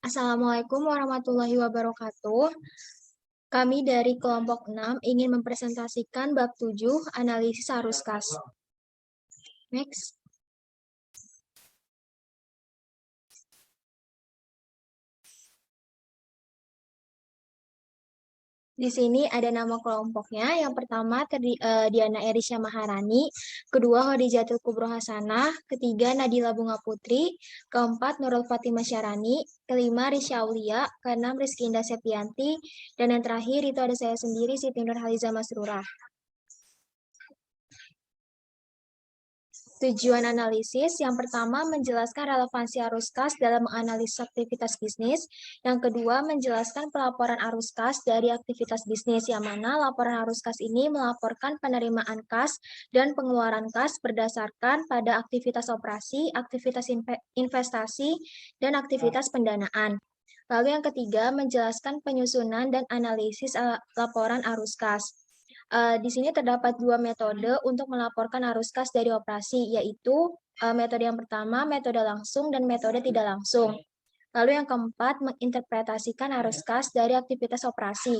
Assalamualaikum warahmatullahi wabarakatuh. Kami dari kelompok 6 ingin mempresentasikan bab 7 analisis arus kas. Next. Di sini ada nama kelompoknya. Yang pertama Diana Erisha Maharani, kedua Khadijatul Kubro Hasanah, ketiga Nadila Bunga Putri, keempat Nurul Fatimah Syarani, kelima Risya Aulia, keenam Rizky Indah Septianti, dan yang terakhir itu ada saya sendiri Siti Nurhaliza Masrurah. Tujuan analisis, yang pertama menjelaskan relevansi arus kas dalam menganalisis aktivitas bisnis. Yang kedua, menjelaskan pelaporan arus kas dari aktivitas bisnis, yang mana laporan arus kas ini melaporkan penerimaan kas dan pengeluaran kas berdasarkan pada aktivitas operasi, aktivitas investasi, dan aktivitas pendanaan. Lalu yang ketiga, menjelaskan penyusunan dan analisis laporan arus kas. Di sini terdapat dua metode untuk melaporkan arus kas dari operasi, yaitu metode yang pertama, metode langsung, dan metode tidak langsung. Lalu yang keempat, menginterpretasikan arus kas dari aktivitas operasi.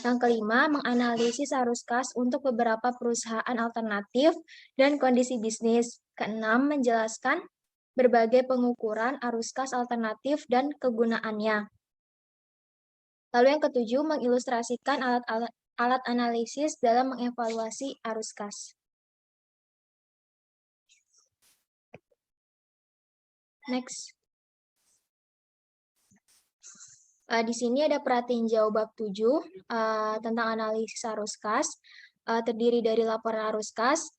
Yang kelima, menganalisis arus kas untuk beberapa perusahaan alternatif dan kondisi bisnis. Keenam, menjelaskan berbagai pengukuran arus kas alternatif dan kegunaannya. Lalu yang ketujuh, mengilustrasikan alat analisis dalam mengevaluasi arus kas. Next. Di sini ada perhatiin jauh bab 7 tentang analisis arus kas. Terdiri dari laporan arus kas.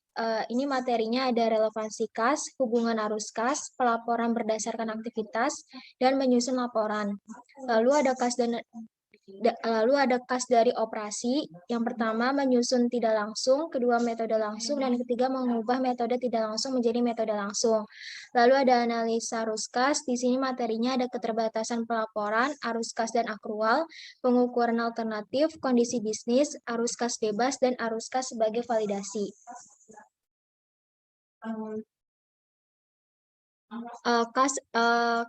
Ini materinya ada relevansi kas, hubungan arus kas, pelaporan berdasarkan aktivitas, dan menyusun laporan. Lalu ada kas dari operasi. Yang pertama menyusun tidak langsung, kedua metode langsung, dan ketiga mengubah metode tidak langsung menjadi metode langsung. Lalu ada analisa arus kas. Di sini materinya ada keterbatasan pelaporan, arus kas dan akrual, pengukuran alternatif, kondisi bisnis, arus kas bebas, dan arus kas sebagai validasi.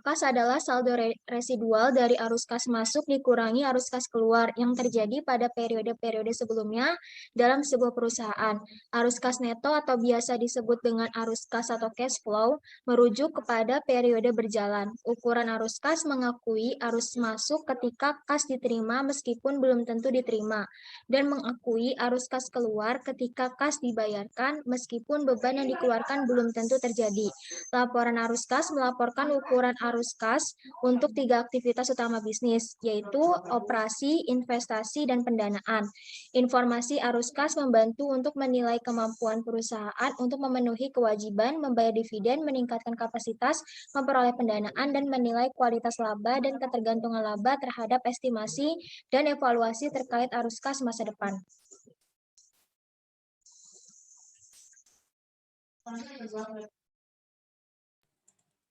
Kas adalah saldo residual dari arus kas masuk dikurangi arus kas keluar yang terjadi pada periode-periode sebelumnya dalam sebuah perusahaan. Arus kas neto atau biasa disebut dengan arus kas atau cash flow merujuk kepada periode berjalan. Ukuran arus kas mengakui arus masuk ketika kas diterima meskipun belum tentu diterima, dan mengakui arus kas keluar ketika kas dibayarkan meskipun beban yang dikeluarkan belum tentu terjadi. Laporan arus kas melaporkan ukuran arus kas untuk 3 aktivitas utama bisnis, yaitu operasi, investasi, dan pendanaan. Informasi arus kas membantu untuk menilai kemampuan perusahaan untuk memenuhi kewajiban, membayar dividen, meningkatkan kapasitas, memperoleh pendanaan, dan menilai kualitas laba dan ketergantungan laba terhadap estimasi dan evaluasi terkait arus kas masa depan.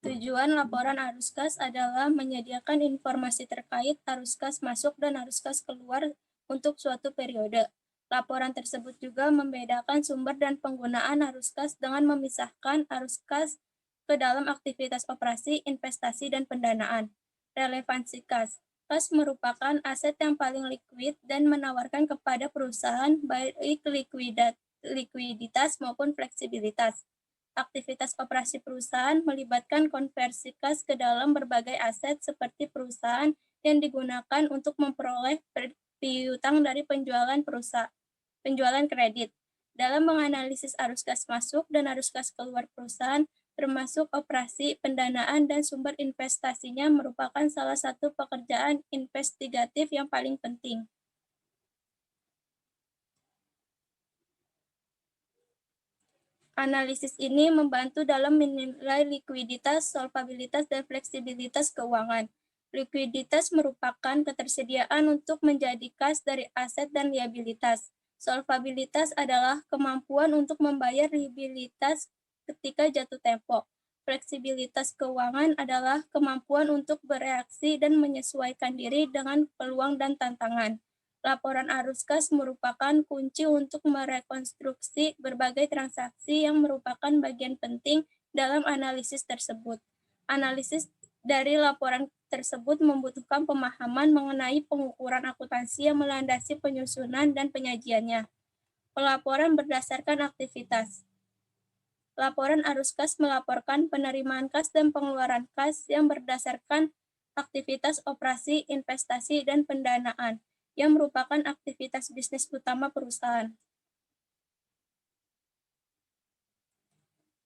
Tujuan laporan arus kas adalah menyediakan informasi terkait arus kas masuk dan arus kas keluar untuk suatu periode. Laporan tersebut juga membedakan sumber dan penggunaan arus kas dengan memisahkan arus kas ke dalam aktivitas operasi, investasi, dan pendanaan. Relevansi kas. Kas merupakan aset yang paling likuid dan menawarkan kepada perusahaan baik likuiditas maupun fleksibilitas. Aktivitas operasi perusahaan melibatkan konversi kas ke dalam berbagai aset seperti perusahaan yang digunakan untuk memperoleh piutang dari penjualan kredit. Dalam menganalisis arus kas masuk dan arus kas keluar perusahaan, termasuk operasi, pendanaan, dan sumber investasinya merupakan salah satu pekerjaan investigatif yang paling penting. Analisis ini membantu dalam menilai likuiditas, solvabilitas, dan fleksibilitas keuangan. Likuiditas merupakan ketersediaan untuk menjadi kas dari aset dan liabilitas. Solvabilitas adalah kemampuan untuk membayar liabilitas ketika jatuh tempo. Fleksibilitas keuangan adalah kemampuan untuk bereaksi dan menyesuaikan diri dengan peluang dan tantangan. Laporan arus kas merupakan kunci untuk merekonstruksi berbagai transaksi yang merupakan bagian penting dalam analisis tersebut. Analisis dari laporan tersebut membutuhkan pemahaman mengenai pengukuran akuntansi yang melandasi penyusunan dan penyajiannya. Pelaporan berdasarkan aktivitas. Laporan arus kas melaporkan penerimaan kas dan pengeluaran kas yang berdasarkan aktivitas operasi, investasi, dan pendanaan, yang merupakan aktivitas bisnis utama perusahaan.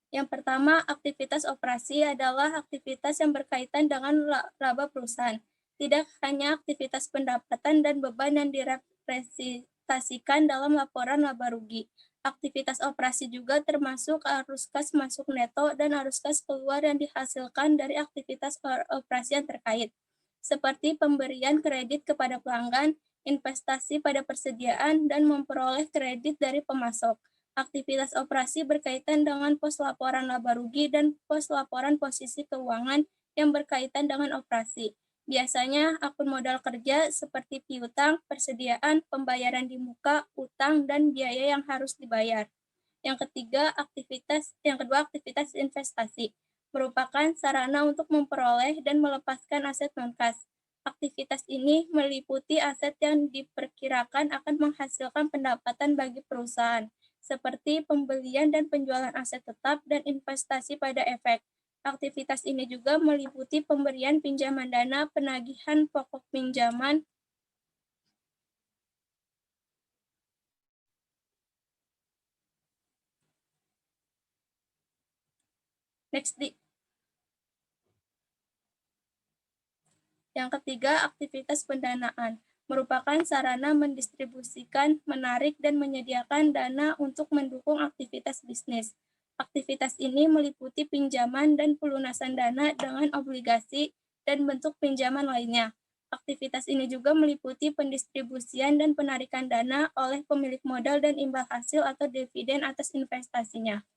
Yang pertama, aktivitas operasi adalah aktivitas yang berkaitan dengan laba perusahaan. Tidak hanya aktivitas pendapatan dan beban yang direpresentasikan dalam laporan laba rugi. Aktivitas operasi juga termasuk arus kas masuk neto dan arus kas keluar yang dihasilkan dari aktivitas operasi yang terkait, seperti pemberian kredit kepada pelanggan, investasi pada persediaan, dan memperoleh kredit dari pemasok. Aktivitas operasi berkaitan dengan pos laporan laba rugi dan pos laporan posisi keuangan yang berkaitan dengan operasi. Biasanya akun modal kerja seperti piutang, persediaan, pembayaran di muka, utang, dan biaya yang harus dibayar. Yang kedua, aktivitas investasi merupakan sarana untuk memperoleh dan melepaskan aset non-kas. Aktivitas ini meliputi aset yang diperkirakan akan menghasilkan pendapatan bagi perusahaan, seperti pembelian dan penjualan aset tetap dan investasi pada efek. Aktivitas ini juga meliputi pemberian pinjaman dana, penagihan pokok pinjaman, Yang ketiga, aktivitas pendanaan merupakan sarana mendistribusikan, menarik, dan menyediakan dana untuk mendukung aktivitas bisnis. Aktivitas ini meliputi pinjaman dan pelunasan dana dengan obligasi dan bentuk pinjaman lainnya. Aktivitas ini juga meliputi pendistribusian dan penarikan dana oleh pemilik modal dan imbal hasil atau dividen atas investasinya.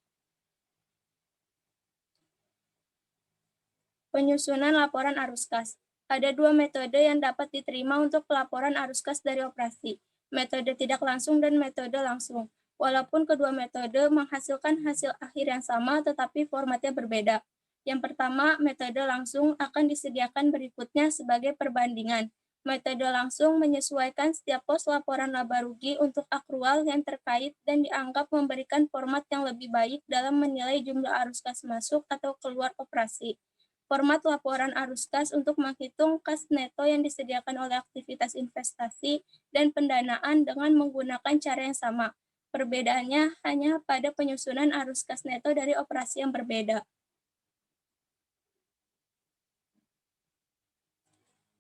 Penyusunan laporan arus kas. Ada dua metode yang dapat diterima untuk pelaporan arus kas dari operasi, metode tidak langsung dan metode langsung. Walaupun kedua metode menghasilkan hasil akhir yang sama, tetapi formatnya berbeda. Yang pertama, metode langsung akan disediakan berikutnya sebagai perbandingan. Metode langsung menyesuaikan setiap pos laporan laba rugi untuk akrual yang terkait dan dianggap memberikan format yang lebih baik dalam menilai jumlah arus kas masuk atau keluar operasi. Format laporan arus kas untuk menghitung kas neto yang disediakan oleh aktivitas investasi dan pendanaan dengan menggunakan cara yang sama. Perbedaannya hanya pada penyusunan arus kas neto dari operasi yang berbeda.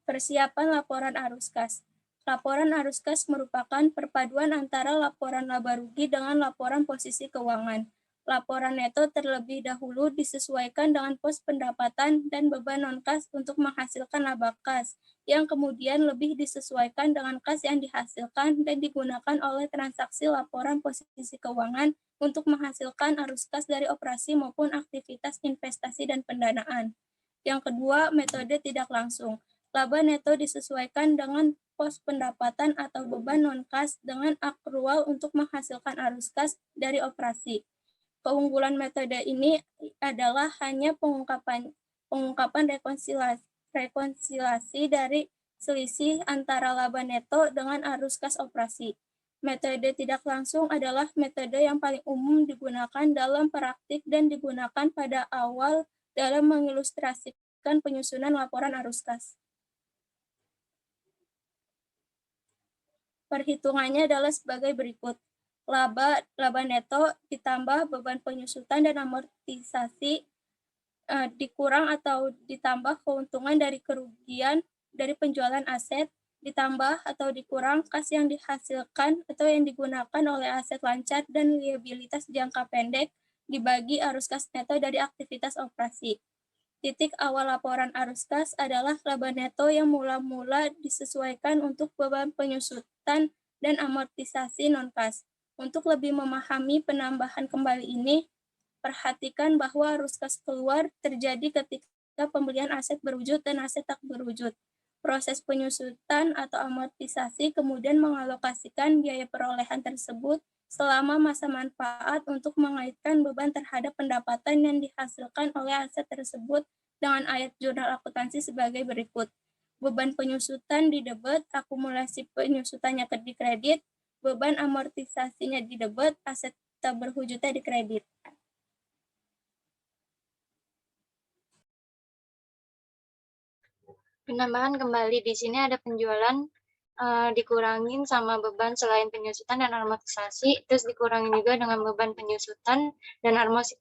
Persiapan laporan arus kas. Laporan arus kas merupakan perpaduan antara laporan laba rugi dengan laporan posisi keuangan. Laporan neto terlebih dahulu disesuaikan dengan pos pendapatan dan beban non-kas untuk menghasilkan laba kas, yang kemudian lebih disesuaikan dengan kas yang dihasilkan dan digunakan oleh transaksi laporan posisi keuangan untuk menghasilkan arus kas dari operasi maupun aktivitas investasi dan pendanaan. Yang kedua, metode tidak langsung. Laba neto disesuaikan dengan pos pendapatan atau beban non-kas dengan akrual untuk menghasilkan arus kas dari operasi. Keunggulan metode ini adalah hanya pengungkapan rekonsiliasi dari selisih antara laba neto dengan arus kas operasi. Metode tidak langsung adalah metode yang paling umum digunakan dalam praktik dan digunakan pada awal dalam mengilustrasikan penyusunan laporan arus kas. Perhitungannya adalah sebagai berikut. Laba neto ditambah beban penyusutan dan amortisasi dikurang atau ditambah keuntungan dari kerugian dari penjualan aset, ditambah atau dikurang kas yang dihasilkan atau yang digunakan oleh aset lancar dan liabilitas jangka pendek dibagi arus kas neto dari aktivitas operasi. Titik awal laporan arus kas adalah laba neto yang mula-mula disesuaikan untuk beban penyusutan dan amortisasi non-kas. Untuk lebih memahami penambahan kembali ini, perhatikan bahwa arus kas keluar terjadi ketika pembelian aset berwujud dan aset tak berwujud. Proses penyusutan atau amortisasi kemudian mengalokasikan biaya perolehan tersebut selama masa manfaat untuk mengaitkan beban terhadap pendapatan yang dihasilkan oleh aset tersebut dengan ayat jurnal akuntansi sebagai berikut. Beban penyusutan di debit, akumulasi penyusutannya di kredit, beban amortisasinya di debit, aset tak berwujudnya di kredit. Penambahan kembali di sini ada penjualan dikurangin sama beban selain penyusutan dan amortisasi, terus dikurangin juga dengan beban penyusutan dan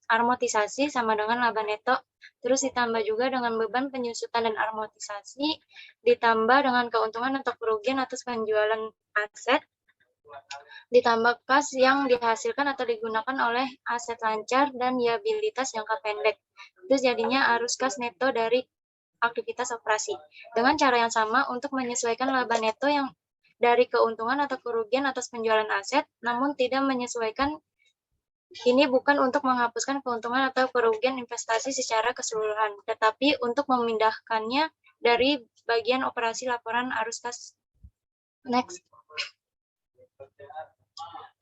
amortisasi sama dengan laba neto, terus ditambah juga dengan beban penyusutan dan amortisasi, ditambah dengan keuntungan atau kerugian atas penjualan aset, ditambah kas yang dihasilkan atau digunakan oleh aset lancar dan liabilitas jangka pendek. Terus jadinya arus kas neto dari aktivitas operasi. Dengan cara yang sama untuk menyesuaikan laba neto yang dari keuntungan atau kerugian atas penjualan aset, namun tidak menyesuaikan ini bukan untuk menghapuskan keuntungan atau kerugian investasi secara keseluruhan, tetapi untuk memindahkannya dari bagian operasi laporan arus kas. Next.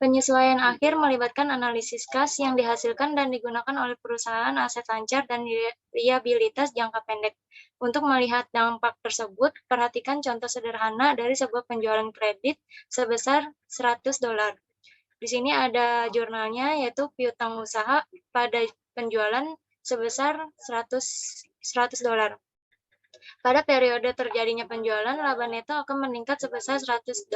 Penyesuaian akhir melibatkan analisis kas yang dihasilkan dan digunakan oleh perusahaan aset lancar dan liabilitas jangka pendek. Untuk melihat dampak tersebut, perhatikan contoh sederhana dari sebuah penjualan kredit sebesar $100. Di sini ada jurnalnya, yaitu piutang usaha pada penjualan sebesar $100. Pada periode terjadinya penjualan, laba neto akan meningkat sebesar $100,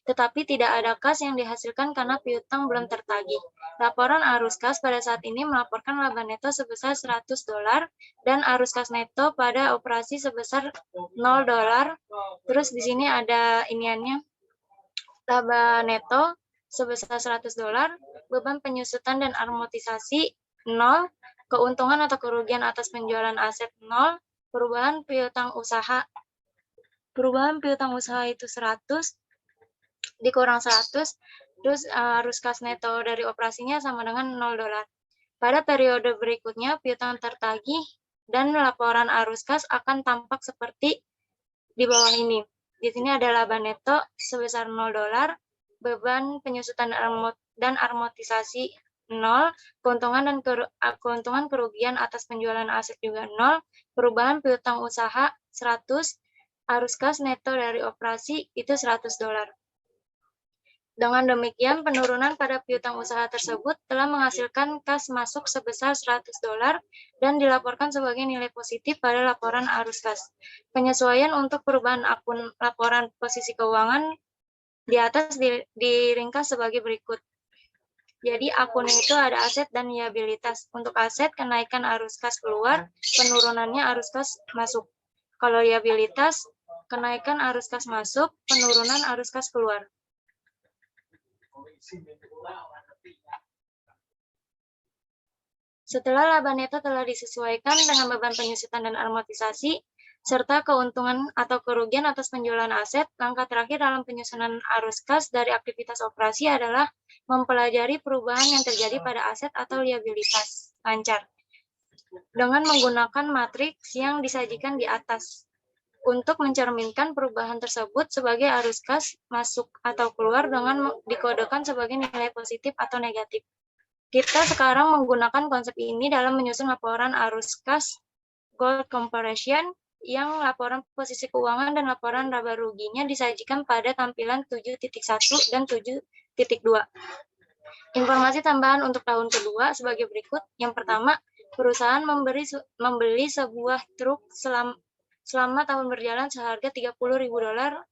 tetapi tidak ada kas yang dihasilkan karena piutang belum tertagih. Laporan arus kas pada saat ini melaporkan laba neto sebesar $100 dan arus kas neto pada operasi sebesar $0. Terus di sini ada iniannya, laba neto sebesar $100, beban penyusutan dan amortisasi 0, keuntungan atau kerugian atas penjualan aset 0, perubahan piutang usaha itu 100 dikurang 100, terus arus kas neto dari operasinya sama dengan $0. Pada periode berikutnya piutang tertagih dan laporan arus kas akan tampak seperti di bawah ini. Di sini ada laba neto sebesar $0, beban penyusutan dan amortisasi 0, keuntungan kerugian atas penjualan aset juga 0, perubahan piutang usaha 100, arus kas neto dari operasi itu $100. Dengan demikian, penurunan pada piutang usaha tersebut telah menghasilkan kas masuk sebesar $100 dan dilaporkan sebagai nilai positif pada laporan arus kas. Penyesuaian untuk perubahan akun laporan posisi keuangan di atas diringkas sebagai berikut. Jadi akunnya itu ada aset dan liabilitas. Untuk aset, kenaikan arus kas keluar, penurunannya arus kas masuk. Kalau liabilitas, kenaikan arus kas masuk, penurunan arus kas keluar. Setelah laba neto telah disesuaikan dengan beban penyusutan dan amortisasi, serta keuntungan atau kerugian atas penjualan aset, langkah terakhir dalam penyusunan arus kas dari aktivitas operasi adalah mempelajari perubahan yang terjadi pada aset atau liabilitas lancar dengan menggunakan matriks yang disajikan di atas untuk mencerminkan perubahan tersebut sebagai arus kas masuk atau keluar dengan dikodekan sebagai nilai positif atau negatif. Kita sekarang menggunakan konsep ini dalam menyusun laporan arus kas goal comparison yang laporan posisi keuangan dan laporan laba ruginya disajikan pada tampilan 7.1 dan 7.2. Informasi tambahan untuk tahun kedua sebagai berikut. Yang pertama, perusahaan membeli sebuah truk selama tahun berjalan seharga $30.000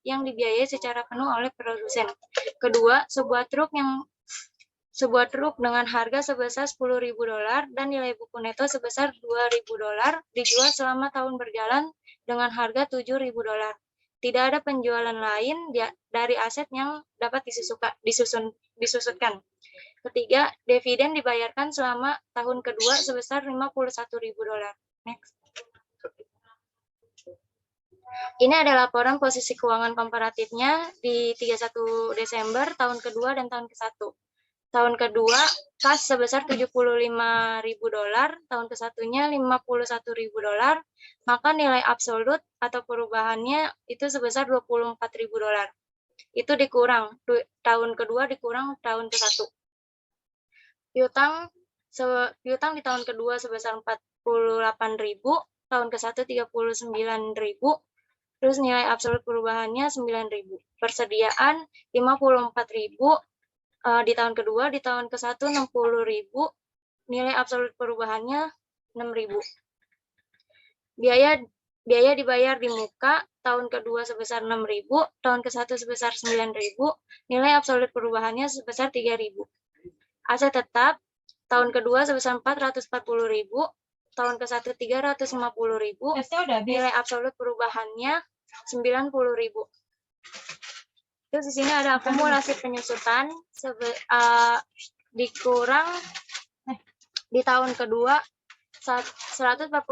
yang dibiayai secara penuh oleh produsen. Kedua, sebuah truk dengan harga sebesar $10.000 dan nilai buku neto sebesar $2.000 dijual selama tahun berjalan dengan harga $7.000. Tidak ada penjualan lain dari aset yang dapat disusutkan. Ketiga, dividen dibayarkan selama tahun kedua sebesar $51.000. Next. Ini ada laporan posisi keuangan komparatifnya di 31 Desember tahun kedua dan tahun ke-1. Tahun kedua, kas sebesar $75.000, tahun ke-1-nya $51.000, maka nilai absolut atau perubahannya itu sebesar $24.000. Itu dikurang, tahun kedua dikurang tahun ke-1. Piutang di tahun kedua sebesar $48.000, tahun ke-1 39.000, terus nilai absolut perubahannya 9.000. Persediaan 54.000 di tahun kedua, di tahun ke-1 60.000, nilai absolut perubahannya 6.000. Biaya dibayar di muka, tahun kedua sebesar 6.000, tahun ke-1 sebesar 9.000, nilai absolut perubahannya sebesar 3.000. Aset tetap, tahun kedua sebesar 440.000, tahun ke-1 350.000, nilai absolut perubahannya 90.000. Terus di sini ada akumulasi penyusutan dikurang di tahun kedua 145.000,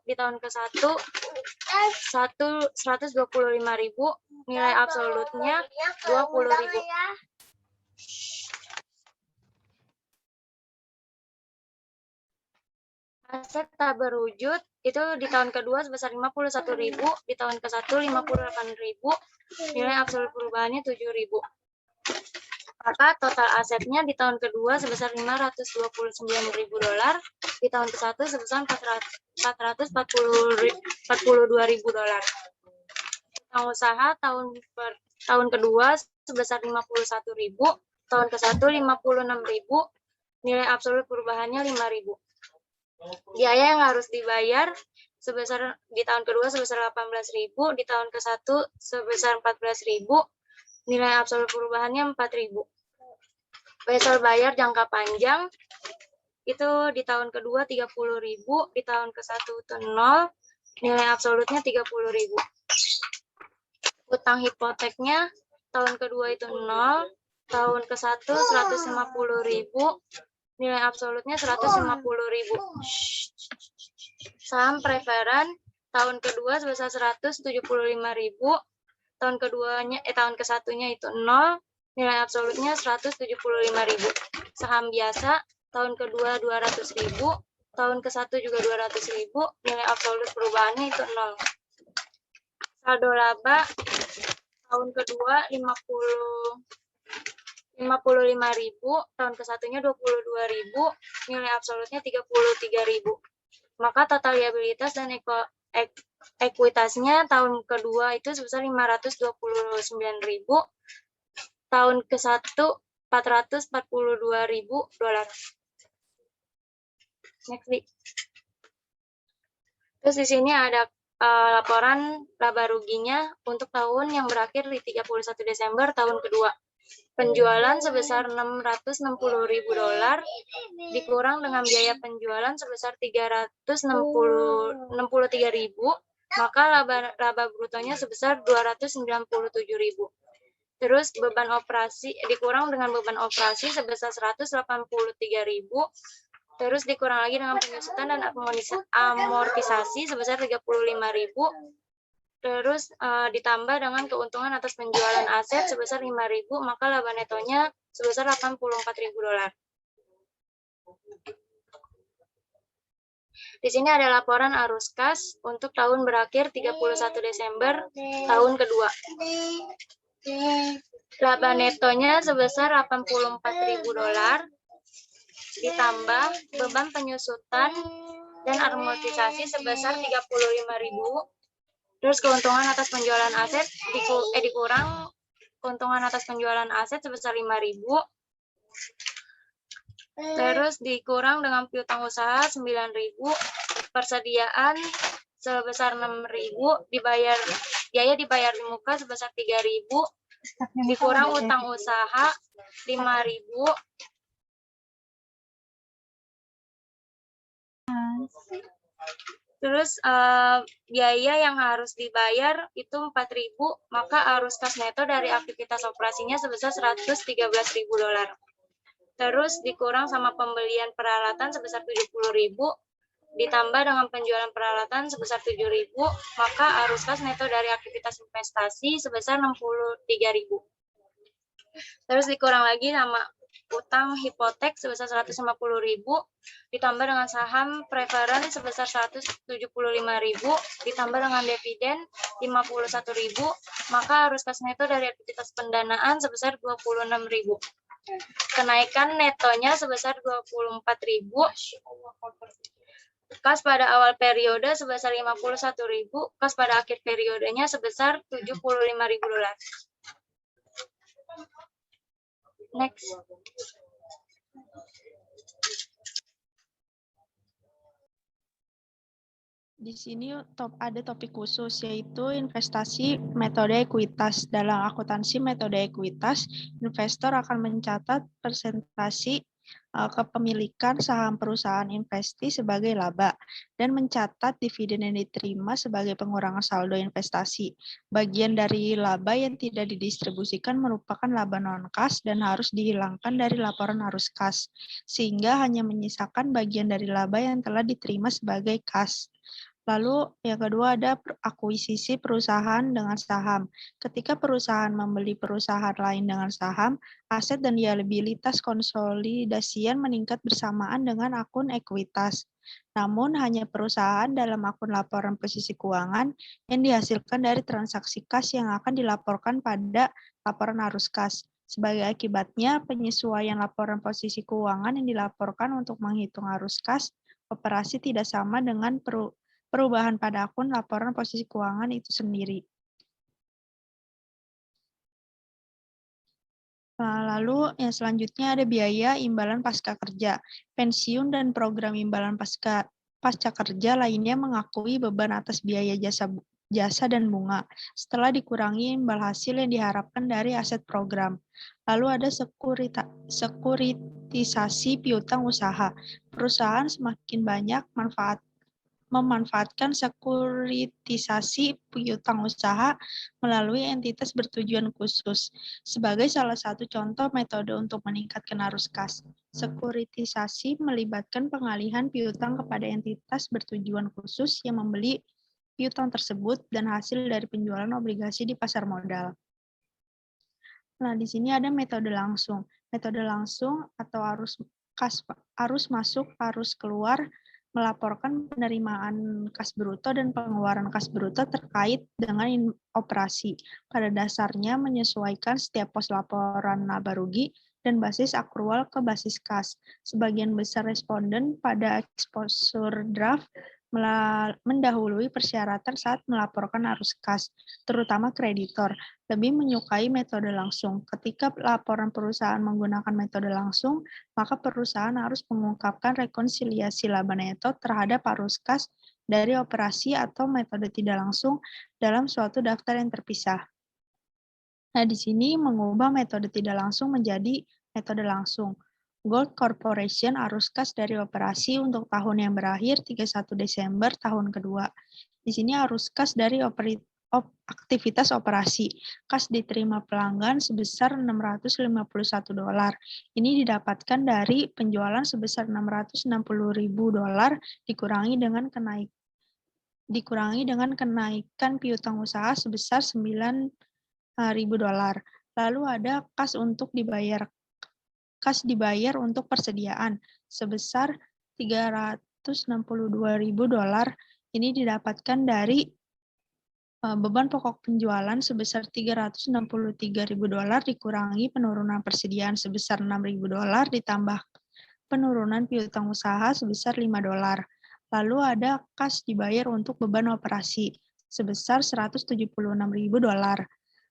di tahun ke-1 125.000, nilai absolutnya 20.000. Aset tak berwujud itu di tahun kedua sebesar 51.000, di tahun ke-1 58.000, nilai absolut perubahannya 7.000. Maka total asetnya di tahun kedua sebesar $529.000, di tahun ke-1 sebesar $442.000. Utang usaha tahun kedua sebesar 51.000, tahun ke-1 56.000, nilai absolut perubahannya 5.000. Biaya yang harus dibayar sebesar di tahun kedua sebesar 18.000, di tahun ke-1 sebesar 14.000, nilai absolut perubahannya 4.000. Wesel bayar jangka panjang itu di tahun kedua 30.000, di tahun ke-1 itu 0, nilai absolutnya 30.000. Utang hipoteknya tahun kedua itu 0, tahun ke-1 150.000, nilai absolutnya 150.000. Saham preferen tahun kedua sebesar 175.000, tahun ke-1-nya itu 0, nilai absolutnya 175.000. Saham biasa tahun kedua 200.000, tahun ke-1 juga 200.000, nilai absolut perubahannya itu 0. Saldo laba tahun kedua 55.000, tahun ke-1-nya 22.000, nilai absolutnya 33.000. Maka total liabilitas dan ekuitasnya tahun kedua itu sebesar 529.000, tahun ke-1 $442.000. Next, Di. Terus di sini ada laporan laba ruginya untuk tahun yang berakhir di 31 Desember tahun kedua. Penjualan sebesar $660.000 dikurang dengan biaya penjualan sebesar $363.000, maka laba brutonya sebesar $297.000. Terus beban operasi dikurang dengan beban operasi sebesar $183.000. Terus dikurang lagi dengan penyusutan dan amortisasi sebesar $35.000. Terus ditambah dengan keuntungan atas penjualan aset sebesar $5.000, maka laba netonya sebesar $84.000. Di sini ada laporan arus kas untuk tahun berakhir 31 Desember tahun kedua. Laba netonya sebesar $84.000, ditambah beban penyusutan dan amortisasi sebesar $35.000. Terus keuntungan atas penjualan aset dikurang keuntungan atas penjualan aset sebesar $5.000. Terus dikurang dengan piutang usaha 9.000, persediaan sebesar 6.000, biaya dibayar di muka sebesar 3.000, dikurang utang usaha 5.000. Terus biaya yang harus dibayar itu 4.000, maka arus kas neto dari aktivitas operasinya sebesar $113.000. Terus dikurang sama pembelian peralatan sebesar 70.000, ditambah dengan penjualan peralatan sebesar 7.000, maka arus kas neto dari aktivitas investasi sebesar 63.000. Terus dikurang lagi sama utang hipotek sebesar 150.000, ditambah dengan saham preferen sebesar 175.000, ditambah dengan dividen 51.000, maka arus kas neto dari aktivitas pendanaan sebesar 26.000. Kenaikan netonya sebesar 24.000. kas pada awal periode sebesar 51.000, kas pada akhir periodenya sebesar 75.000 dolar. Next. Di sini ada topik khusus, yaitu investasi metode ekuitas. Dalam akuntansi metode ekuitas, investor akan mencatat persentase kepemilikan saham perusahaan investi sebagai laba dan mencatat dividen yang diterima sebagai pengurangan saldo investasi. Bagian dari laba yang tidak didistribusikan merupakan laba non-kas dan harus dihilangkan dari laporan arus kas, sehingga hanya menyisakan bagian dari laba yang telah diterima sebagai kas. Lalu yang kedua ada akuisisi perusahaan dengan saham. Ketika perusahaan membeli perusahaan lain dengan saham, aset dan liabilitas konsolidasian meningkat bersamaan dengan akun ekuitas. Namun hanya perusahaan dalam akun laporan posisi keuangan yang dihasilkan dari transaksi kas yang akan dilaporkan pada laporan arus kas. Sebagai akibatnya, penyesuaian laporan posisi keuangan yang dilaporkan untuk menghitung arus kas operasi tidak sama dengan perubahan pada akun laporan posisi keuangan itu sendiri. Lalu yang selanjutnya ada biaya imbalan pasca kerja. Pensiun dan program imbalan pasca kerja lainnya mengakui beban atas biaya jasa dan bunga, setelah dikurangi imbal hasil yang diharapkan dari aset program. Lalu ada sekuritisasi piutang usaha. Perusahaan semakin banyak memanfaatkan sekuritisasi piutang usaha melalui entitas bertujuan khusus. Sebagai salah satu contoh metode untuk meningkatkan arus kas, sekuritisasi melibatkan pengalihan piutang kepada entitas bertujuan khusus yang membeli piutang tersebut dan hasil dari penjualan obligasi di pasar modal. Nah, di sini ada metode langsung. Metode langsung atau arus masuk, arus keluar melaporkan penerimaan kas bruto dan pengeluaran kas bruto terkait dengan operasi. Pada dasarnya menyesuaikan setiap pos laporan laba rugi dan basis akrual ke basis kas. Sebagian besar responden pada exposure draft mendahului persyaratan saat melaporkan arus kas, terutama kreditor, lebih menyukai metode langsung. Ketika laporan perusahaan menggunakan metode langsung, maka perusahaan harus mengungkapkan rekonsiliasi laba neto terhadap arus kas dari operasi atau metode tidak langsung dalam suatu daftar yang terpisah. Nah, di sini mengubah metode tidak langsung menjadi metode langsung. Gold Corporation arus kas dari operasi untuk tahun yang berakhir 31 Desember tahun kedua. Di sini arus kas dari aktivitas operasi. Kas diterima pelanggan sebesar $651. Ini didapatkan dari penjualan sebesar $660.000 dikurangi dengan kenaikan piutang usaha sebesar $9.000. Lalu ada kas dibayar untuk persediaan sebesar $362.000. Ini didapatkan dari beban pokok penjualan sebesar $363.000 dikurangi penurunan persediaan sebesar $6.000 ditambah penurunan piutang usaha sebesar $5. Lalu ada kas dibayar untuk beban operasi sebesar $176.000.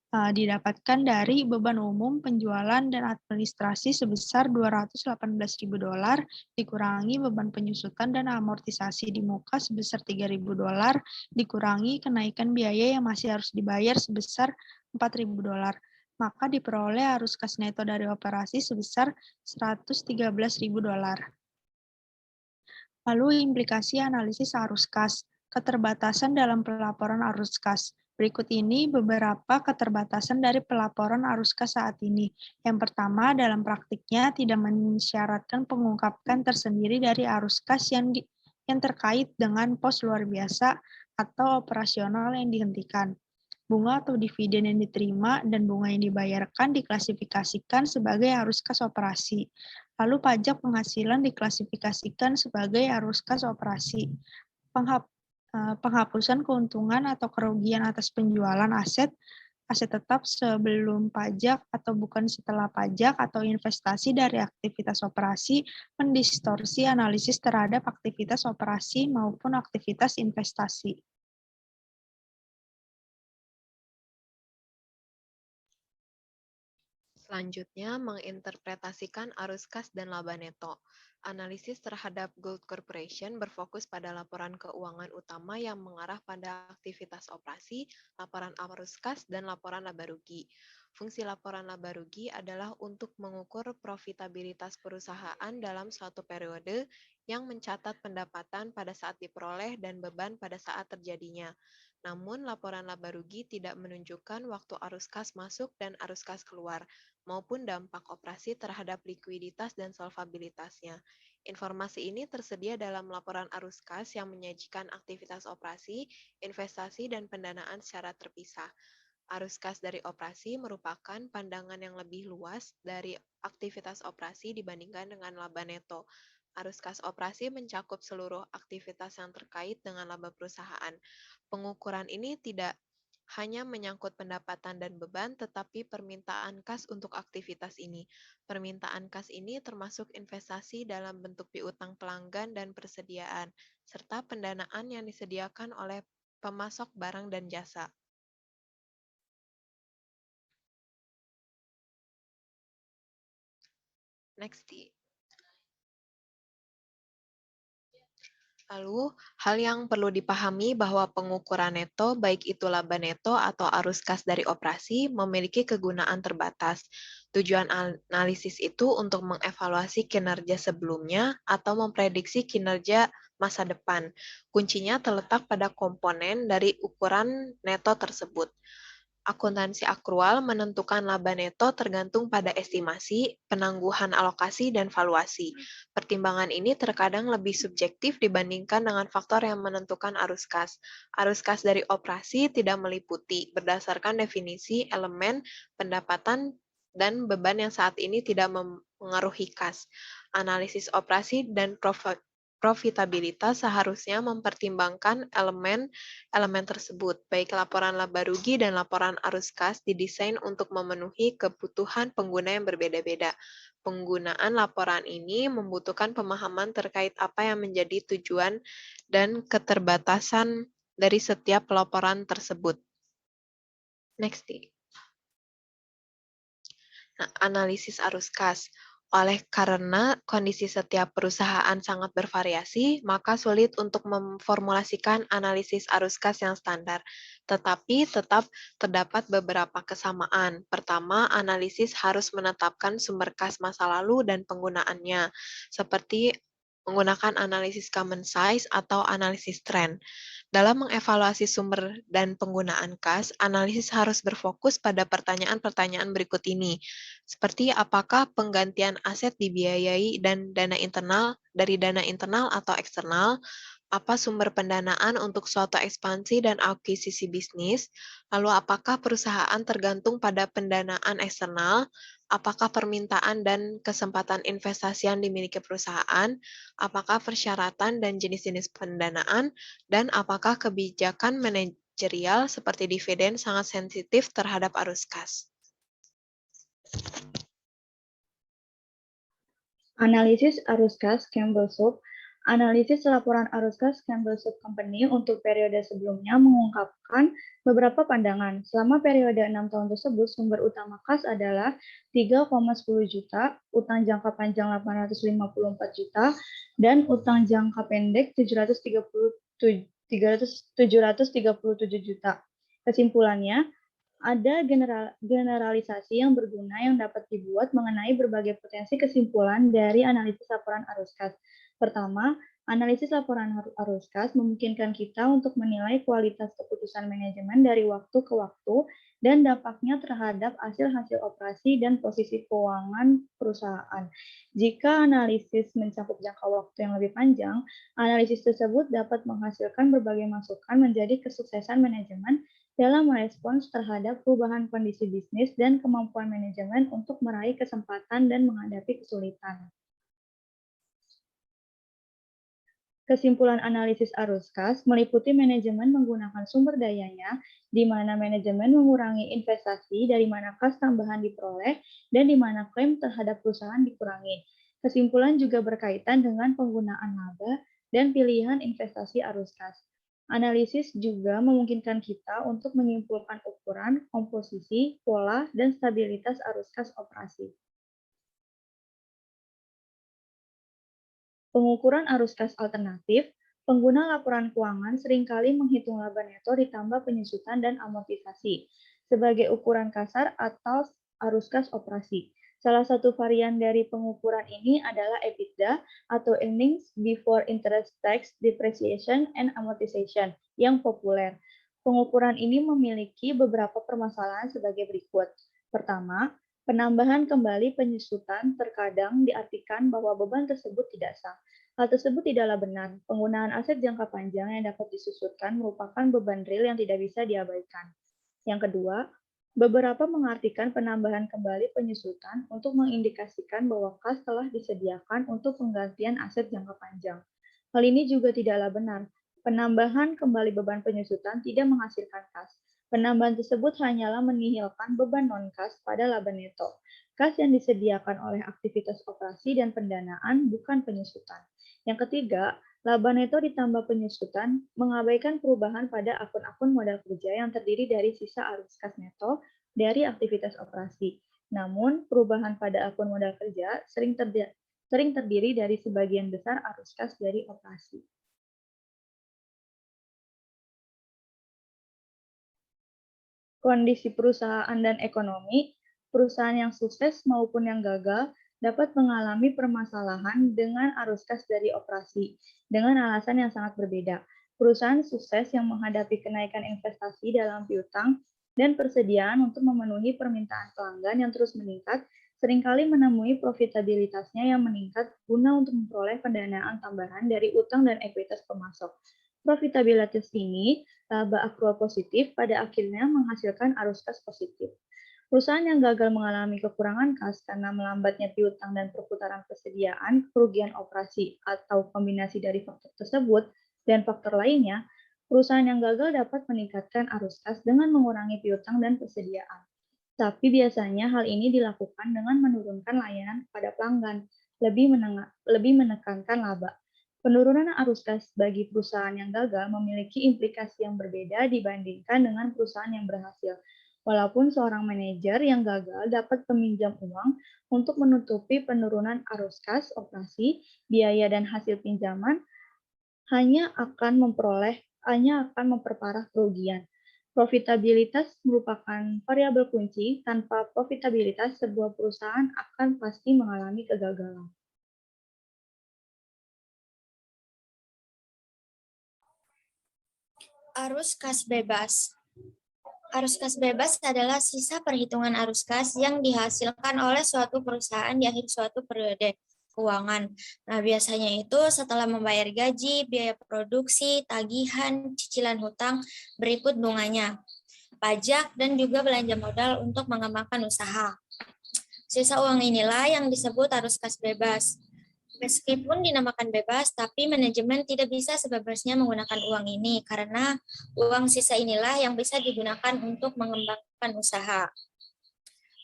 Didapatkan dari beban umum, penjualan, dan administrasi sebesar $218.000 dikurangi beban penyusutan dan amortisasi di muka sebesar $3.000 dikurangi kenaikan biaya yang masih harus dibayar sebesar $4.000. Maka diperoleh arus kas neto dari operasi sebesar $113.000. Lalu implikasi analisis arus kas, keterbatasan dalam pelaporan arus kas. Berikut ini beberapa keterbatasan dari pelaporan arus kas saat ini. Yang pertama, dalam praktiknya tidak mensyaratkan pengungkapan tersendiri dari arus kas yang terkait dengan pos luar biasa atau operasional yang dihentikan. Bunga atau dividen yang diterima dan bunga yang dibayarkan diklasifikasikan sebagai arus kas operasi. Lalu pajak penghasilan diklasifikasikan sebagai arus kas operasi. Penghapusan keuntungan atau kerugian atas penjualan aset aset tetap sebelum pajak atau bukan setelah pajak, atau investasi dari aktivitas operasi, mendistorsi analisis terhadap aktivitas operasi maupun aktivitas investasi. Selanjutnya, menginterpretasikan arus kas dan laba neto. Analisis terhadap Gold Corporation berfokus pada laporan keuangan utama yang mengarah pada aktivitas operasi, laporan arus kas, dan laporan laba rugi. Fungsi laporan laba rugi adalah untuk mengukur profitabilitas perusahaan dalam suatu periode yang mencatat pendapatan pada saat diperoleh dan beban pada saat terjadinya. Namun, laporan laba rugi tidak menunjukkan waktu arus kas masuk dan arus kas keluar, maupun dampak operasi terhadap likuiditas dan solvabilitasnya. Informasi ini tersedia dalam laporan arus kas yang menyajikan aktivitas operasi, investasi, dan pendanaan secara terpisah. Arus kas dari operasi merupakan pandangan yang lebih luas dari aktivitas operasi dibandingkan dengan laba neto. Arus kas operasi mencakup seluruh aktivitas yang terkait dengan laba perusahaan. Pengukuran ini tidak hanya menyangkut pendapatan dan beban, tetapi permintaan kas untuk aktivitas ini. Permintaan kas ini termasuk investasi dalam bentuk piutang pelanggan dan persediaan, serta pendanaan yang disediakan oleh pemasok barang dan jasa. Next. Lalu, hal yang perlu dipahami bahwa pengukuran neto, baik itu laba neto atau arus kas dari operasi, memiliki kegunaan terbatas. Tujuan analisis itu untuk mengevaluasi kinerja sebelumnya atau memprediksi kinerja masa depan. Kuncinya terletak pada komponen dari ukuran neto tersebut. Akuntansi akrual menentukan laba neto tergantung pada estimasi, penangguhan alokasi, dan valuasi. Pertimbangan ini terkadang lebih subjektif dibandingkan dengan faktor yang menentukan arus kas. Arus kas dari operasi tidak meliputi berdasarkan definisi elemen pendapatan dan beban yang saat ini tidak mengaruhi kas. Analisis operasi dan profitabilitas seharusnya mempertimbangkan elemen tersebut, baik laporan laba rugi dan laporan arus kas didesain untuk memenuhi kebutuhan pengguna yang berbeda-beda. Penggunaan laporan ini membutuhkan pemahaman terkait apa yang menjadi tujuan dan keterbatasan dari setiap laporan tersebut. Next. Nah, analisis arus kas. Oleh karena kondisi setiap perusahaan sangat bervariasi, maka sulit untuk memformulasikan analisis arus kas yang standar. Tetapi tetap terdapat beberapa kesamaan. Pertama, analisis harus menetapkan sumber kas masa lalu dan penggunaannya, seperti menggunakan analisis common size atau analisis tren. Dalam mengevaluasi sumber dan penggunaan kas, analisis harus berfokus pada pertanyaan-pertanyaan berikut ini, seperti apakah penggantian aset dibiayai dan dari dana internal atau eksternal, apa sumber pendanaan untuk suatu ekspansi dan akuisisi bisnis, lalu apakah perusahaan tergantung pada pendanaan eksternal, apakah permintaan dan kesempatan investasi yang dimiliki perusahaan, apakah persyaratan dan jenis-jenis pendanaan, dan apakah kebijakan manajerial seperti dividen sangat sensitif terhadap arus kas. Analisis arus kas Campbell Soup. Analisis laporan arus kas Campbell Soup Company untuk periode sebelumnya mengungkapkan beberapa pandangan. Selama periode 6 tahun tersebut, sumber utama kas adalah 3,10 juta, utang jangka panjang 854 juta, dan utang jangka pendek 737 juta. Kesimpulannya, ada generalisasi yang berguna yang dapat dibuat mengenai berbagai potensi kesimpulan dari analisis laporan arus kas. Pertama, analisis laporan arus kas memungkinkan kita untuk menilai kualitas keputusan manajemen dari waktu ke waktu dan dampaknya terhadap hasil-hasil operasi dan posisi keuangan perusahaan. Jika analisis mencakup jangka waktu yang lebih panjang, analisis tersebut dapat menghasilkan berbagai masukan menjadi kesuksesan manajemen dalam merespons terhadap perubahan kondisi bisnis dan kemampuan manajemen untuk meraih kesempatan dan menghadapi kesulitan. Kesimpulan analisis arus kas meliputi manajemen menggunakan sumber dayanya, di mana manajemen mengurangi investasi dari mana kas tambahan diperoleh dan di mana klaim terhadap perusahaan dikurangi. Kesimpulan juga berkaitan dengan penggunaan laba dan pilihan investasi arus kas. Analisis juga memungkinkan kita untuk menyimpulkan ukuran, komposisi, pola, dan stabilitas arus kas operasi. Pengukuran arus kas alternatif, pengguna laporan keuangan seringkali menghitung laba neto ditambah penyusutan dan amortisasi sebagai ukuran kasar atau arus kas operasi. Salah satu varian dari pengukuran ini adalah EBITDA atau Earnings Before Interest, Tax, Depreciation, and Amortization yang populer. Pengukuran ini memiliki beberapa permasalahan sebagai berikut. Pertama, penambahan kembali penyusutan terkadang diartikan bahwa beban tersebut tidak sah. Hal tersebut tidaklah benar. Penggunaan aset jangka panjang yang dapat disusutkan merupakan beban real yang tidak bisa diabaikan. Yang kedua, beberapa mengartikan penambahan kembali penyusutan untuk mengindikasikan bahwa kas telah disediakan untuk penggantian aset jangka panjang. Hal ini juga tidaklah benar. Penambahan kembali beban penyusutan tidak menghasilkan kas. Penambahan tersebut hanyalah menihilkan beban non-kas pada laba neto. Kas yang disediakan oleh aktivitas operasi dan pendanaan, bukan penyusutan. Yang ketiga, laba neto ditambah penyusutan mengabaikan perubahan pada akun-akun modal kerja yang terdiri dari sisa arus kas neto dari aktivitas operasi. Namun, perubahan pada akun modal kerja sering terdiri dari sebagian besar arus kas dari operasi. Kondisi perusahaan dan ekonomi, perusahaan yang sukses maupun yang gagal dapat mengalami permasalahan dengan arus kas dari operasi dengan alasan yang sangat berbeda. Perusahaan sukses yang menghadapi kenaikan investasi dalam piutang dan persediaan untuk memenuhi permintaan pelanggan yang terus meningkat, seringkali menemui profitabilitasnya yang meningkat guna untuk memperoleh pendanaan tambahan dari utang dan ekuitas pemasok. Profitabilitas ini, laba akrual positif, pada akhirnya menghasilkan arus kas positif. Perusahaan yang gagal mengalami kekurangan kas karena melambatnya piutang dan perputaran persediaan, kerugian operasi, atau kombinasi dari faktor tersebut dan faktor lainnya, perusahaan yang gagal dapat meningkatkan arus kas dengan mengurangi piutang dan persediaan. Tapi biasanya hal ini dilakukan dengan menurunkan layanan kepada pelanggan, lebih menekankan laba. Penurunan arus kas bagi perusahaan yang gagal memiliki implikasi yang berbeda dibandingkan dengan perusahaan yang berhasil. Walaupun seorang manajer yang gagal dapat meminjam uang untuk menutupi penurunan arus kas operasi, biaya dan hasil pinjaman hanya akan memperparah kerugian. Profitabilitas merupakan variabel kunci. Tanpa profitabilitas, sebuah perusahaan akan pasti mengalami kegagalan. Arus kas bebas. Arus kas bebas adalah sisa perhitungan arus kas yang dihasilkan oleh suatu perusahaan di akhir suatu periode keuangan. Nah, biasanya itu setelah membayar gaji, biaya produksi, tagihan, cicilan hutang, berikut bunganya, pajak, dan juga belanja modal untuk mengembangkan usaha. Sisa uang inilah yang disebut arus kas bebas. Meskipun dinamakan bebas, tapi manajemen tidak bisa sebebasnya menggunakan uang ini karena uang sisa inilah yang bisa digunakan untuk mengembangkan usaha.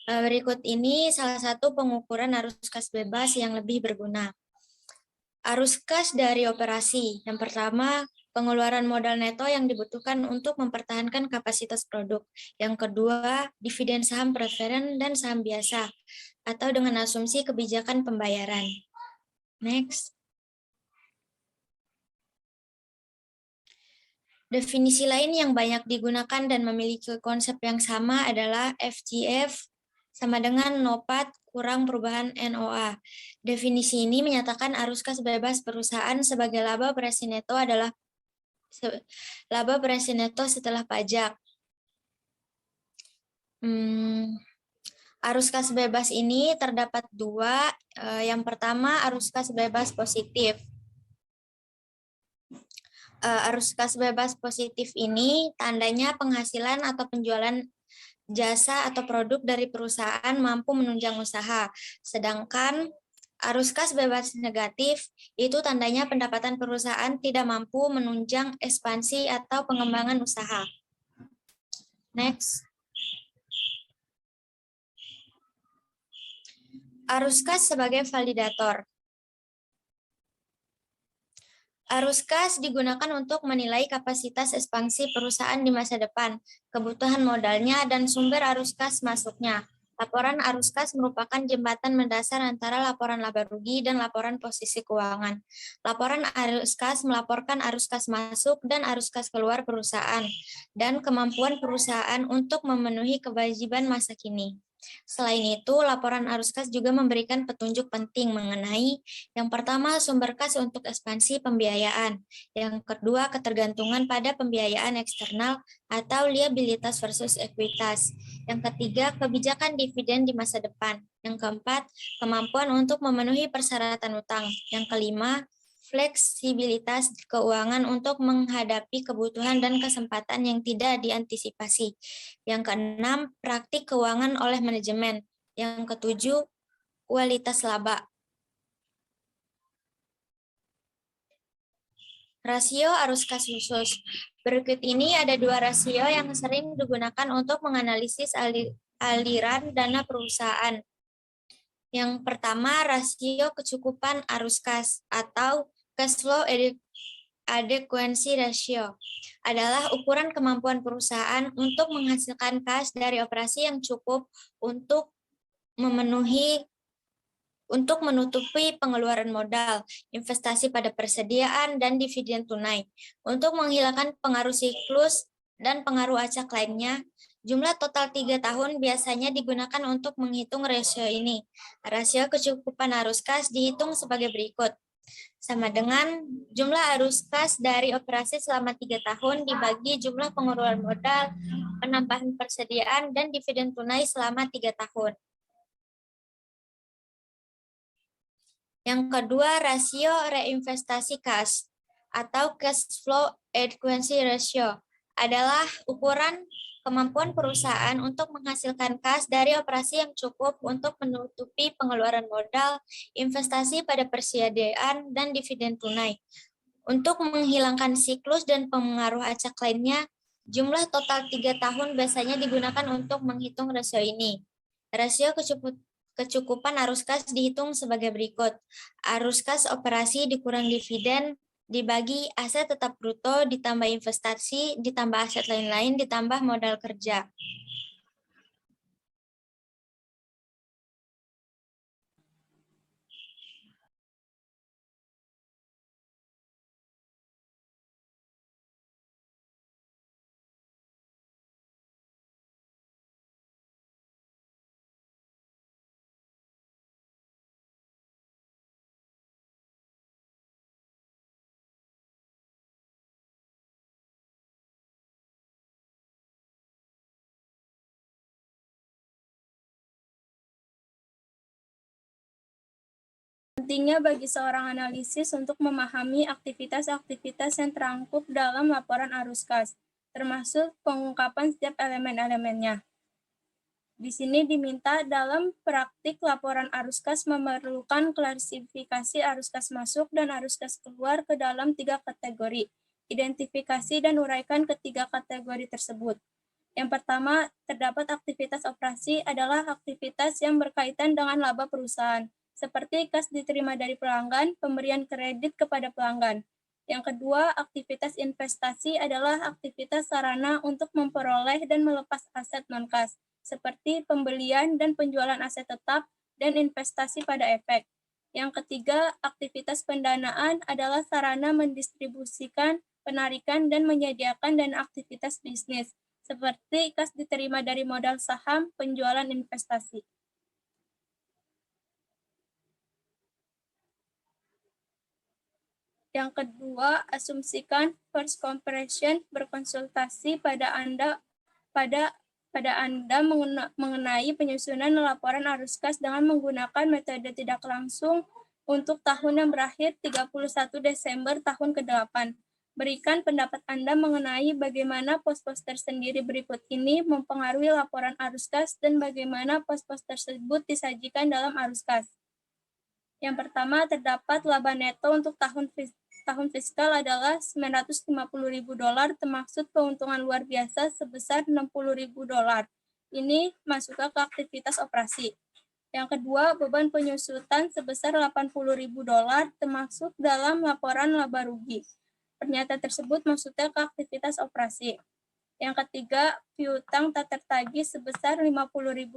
Berikut ini salah satu pengukuran arus kas bebas yang lebih berguna. Arus kas dari operasi. Yang pertama, pengeluaran modal neto yang dibutuhkan untuk mempertahankan kapasitas produk. Yang kedua, dividen saham preferen dan saham biasa, atau dengan asumsi kebijakan pembayaran. Next. Definisi lain yang banyak digunakan dan memiliki konsep yang sama adalah FGF sama dengan NOPAT kurang perubahan NOA. Definisi ini menyatakan arus kas bebas perusahaan sebagai laba operasi neto adalah laba operasi neto setelah pajak. Arus kas bebas ini terdapat dua. Yang pertama, arus kas bebas positif. Arus kas bebas positif ini tandanya penghasilan atau penjualan jasa atau produk dari perusahaan mampu menunjang usaha. Sedangkan Arus kas bebas negatif itu tandanya pendapatan perusahaan tidak mampu menunjang ekspansi atau pengembangan usaha. Next. Arus kas sebagai validator. Arus kas digunakan untuk menilai kapasitas ekspansi perusahaan di masa depan, kebutuhan modalnya, dan sumber arus kas masuknya. Laporan arus kas merupakan jembatan mendasar antara laporan laba rugi dan laporan posisi keuangan. Laporan arus kas melaporkan arus kas masuk dan arus kas keluar perusahaan, dan kemampuan perusahaan untuk memenuhi kewajiban masa kini. Selain itu, laporan arus kas juga memberikan petunjuk penting mengenai yang pertama, sumber kas untuk ekspansi pembiayaan. Yang kedua, ketergantungan pada pembiayaan eksternal atau liabilitas versus ekuitas. Yang ketiga, kebijakan dividen di masa depan. Yang keempat, kemampuan untuk memenuhi persyaratan utang. Yang kelima, fleksibilitas keuangan untuk menghadapi kebutuhan dan kesempatan yang tidak diantisipasi. Yang keenam, praktik keuangan oleh manajemen. Yang ketujuh, kualitas laba. Rasio arus kas khusus. Berikut ini ada dua rasio yang sering digunakan untuk menganalisis aliran dana perusahaan. Yang pertama, rasio kecukupan arus kas atau cash flow adequacy ratio adalah ukuran kemampuan perusahaan untuk menghasilkan kas dari operasi yang cukup untuk menutupi pengeluaran modal, investasi pada persediaan, dan dividen tunai. Untuk menghilangkan pengaruh siklus dan pengaruh acak lainnya, jumlah total 3 tahun biasanya digunakan untuk menghitung rasio ini. Rasio kecukupan arus kas dihitung sebagai berikut. Sama dengan jumlah arus kas dari operasi selama 3 tahun dibagi jumlah pengeluaran modal, penambahan persediaan, dan dividen tunai selama 3 tahun. Yang kedua, rasio reinvestasi kas atau cash flow adequacy ratio adalah ukuran kemampuan perusahaan untuk menghasilkan kas dari operasi yang cukup untuk menutupi pengeluaran modal, investasi pada persediaan, dan dividen tunai. Untuk menghilangkan siklus dan pengaruh acak lainnya, jumlah total 3 tahun biasanya digunakan untuk menghitung rasio ini. Rasio kecukupan arus kas dihitung sebagai berikut. Arus kas operasi dikurang dividen dibagi aset tetap bruto ditambah investasi ditambah aset lain-lain ditambah modal kerja. Pentingnya bagi seorang analisis untuk memahami aktivitas-aktivitas yang terangkup dalam laporan arus kas, termasuk pengungkapan setiap elemen-elemennya. Di sini diminta dalam praktik laporan arus kas memerlukan klasifikasi arus kas masuk dan arus kas keluar ke dalam 3 kategori. Identifikasi dan uraikan ketiga kategori tersebut. Yang pertama, terdapat aktivitas operasi adalah aktivitas yang berkaitan dengan laba perusahaan, seperti kas diterima dari pelanggan, pemberian kredit kepada pelanggan. Yang kedua, aktivitas investasi adalah aktivitas sarana untuk memperoleh dan melepas aset non-kas, seperti pembelian dan penjualan aset tetap dan investasi pada efek. Yang ketiga, aktivitas pendanaan adalah sarana mendistribusikan, penarikan, dan menyediakan dana aktivitas bisnis, seperti kas diterima dari modal saham, penjualan investasi. Yang kedua, asumsikan first comparison berkonsultasi pada Anda mengenai penyusunan laporan arus kas dengan menggunakan metode tidak langsung untuk tahun yang berakhir 31 Desember tahun ke-8. Berikan pendapat Anda mengenai bagaimana pos-pos tersendiri berikut ini mempengaruhi laporan arus kas dan bagaimana pos-pos tersebut disajikan dalam arus kas. Yang pertama, terdapat laba neto untuk tahun fiskal adalah $950.000 termasuk keuntungan luar biasa sebesar $60.000. Ini masuk ke aktivitas operasi. Yang kedua, beban penyusutan sebesar $80.000 termasuk dalam laporan laba rugi. Pernyataan tersebut maksudnya ke aktivitas operasi. Yang ketiga, piutang tak tertagih sebesar $50.000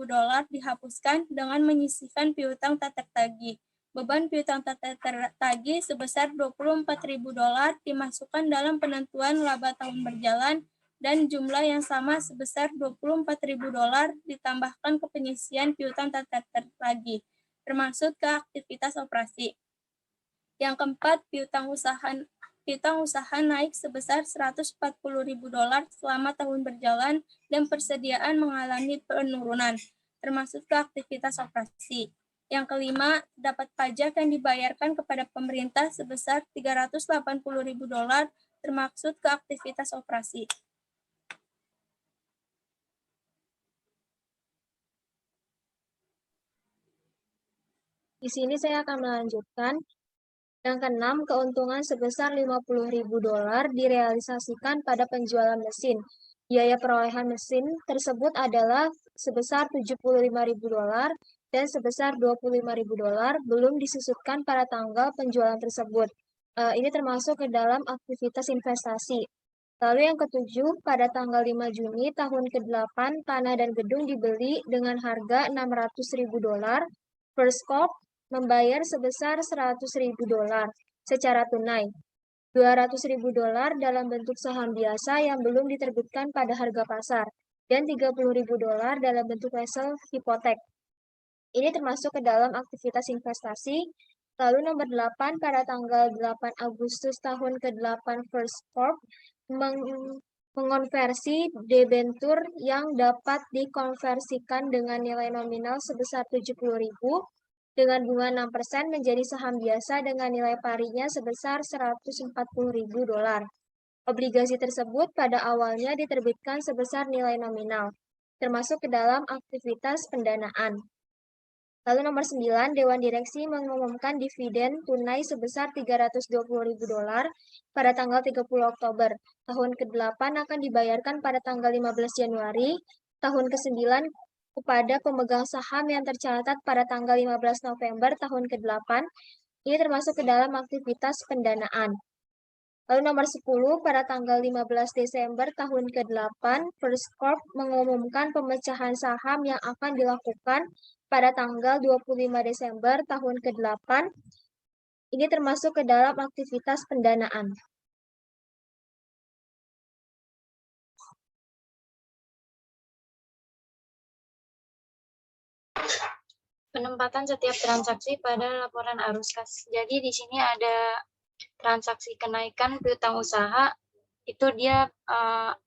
dihapuskan dengan menyisihkan piutang tak tertagih. Beban piutang tak tertagih sebesar $24.000 dimasukkan dalam penentuan laba tahun berjalan dan jumlah yang sama sebesar $24.000 ditambahkan ke penyisian piutang tak tertagih, termasuk ke aktivitas operasi. Yang keempat, piutang usaha naik sebesar $140.000 selama tahun berjalan dan persediaan mengalami penurunan, termasuk ke aktivitas operasi. Yang kelima, dapat pajak yang dibayarkan kepada pemerintah sebesar $380.000 termasuk ke aktivitas operasi. Di sini saya akan melanjutkan. Yang keenam, keuntungan sebesar $50.000 direalisasikan pada penjualan mesin. Biaya perolehan mesin tersebut adalah sebesar $75.000 dan sebesar $25.000 belum disusutkan pada tanggal penjualan tersebut. Ini termasuk ke dalam aktivitas investasi. Lalu yang ketujuh, pada tanggal 5 Juni tahun ke-8, tanah dan gedung dibeli dengan harga $600.000 per skop, membayar sebesar $100.000 secara tunai, $200.000 dalam bentuk saham biasa yang belum diterbitkan pada harga pasar, dan $30.000 dalam bentuk wesel hipotek. Ini termasuk ke dalam aktivitas investasi. Lalu nomor 8, pada tanggal 8 Agustus tahun ke-8 First Corp mengonversi debentur yang dapat dikonversikan dengan nilai nominal sebesar $70.000 dengan bunga 6% menjadi saham biasa dengan nilai parinya sebesar $140.000. Obligasi tersebut pada awalnya diterbitkan sebesar nilai nominal, termasuk ke dalam aktivitas pendanaan. Lalu nomor 9, Dewan Direksi mengumumkan dividen tunai sebesar $320.000 pada tanggal 30 Oktober. Tahun ke-8 akan dibayarkan pada tanggal 15 Januari, tahun ke-9 kepada pemegang saham yang tercatat pada tanggal 15 November tahun ke-8. Ini termasuk ke dalam aktivitas pendanaan. Lalu nomor 10, pada tanggal 15 Desember tahun ke-8, First Corp mengumumkan pemecahan saham yang akan dilakukan pada tanggal 25 Desember tahun ke-8. Ini termasuk ke dalam aktivitas pendanaan. Penempatan setiap transaksi pada laporan arus kas. Jadi di sini ada transaksi kenaikan piutang usaha, itu dia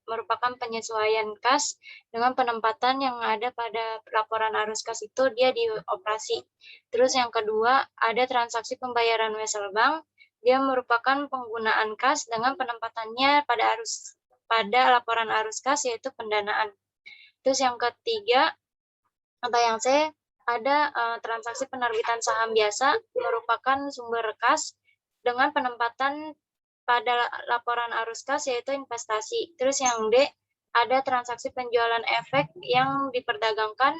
merupakan penyesuaian kas dengan penempatan yang ada pada laporan arus kas itu dia di operasi. Terus yang kedua, ada transaksi pembayaran wesel bank, dia merupakan penggunaan kas dengan penempatannya pada laporan arus kas yaitu pendanaan. Terus yang ketiga, atau yang C, ada transaksi penerbitan saham biasa merupakan sumber kas dengan penempatan pada laporan arus kas yaitu investasi. Terus yang D, ada transaksi penjualan efek yang diperdagangkan,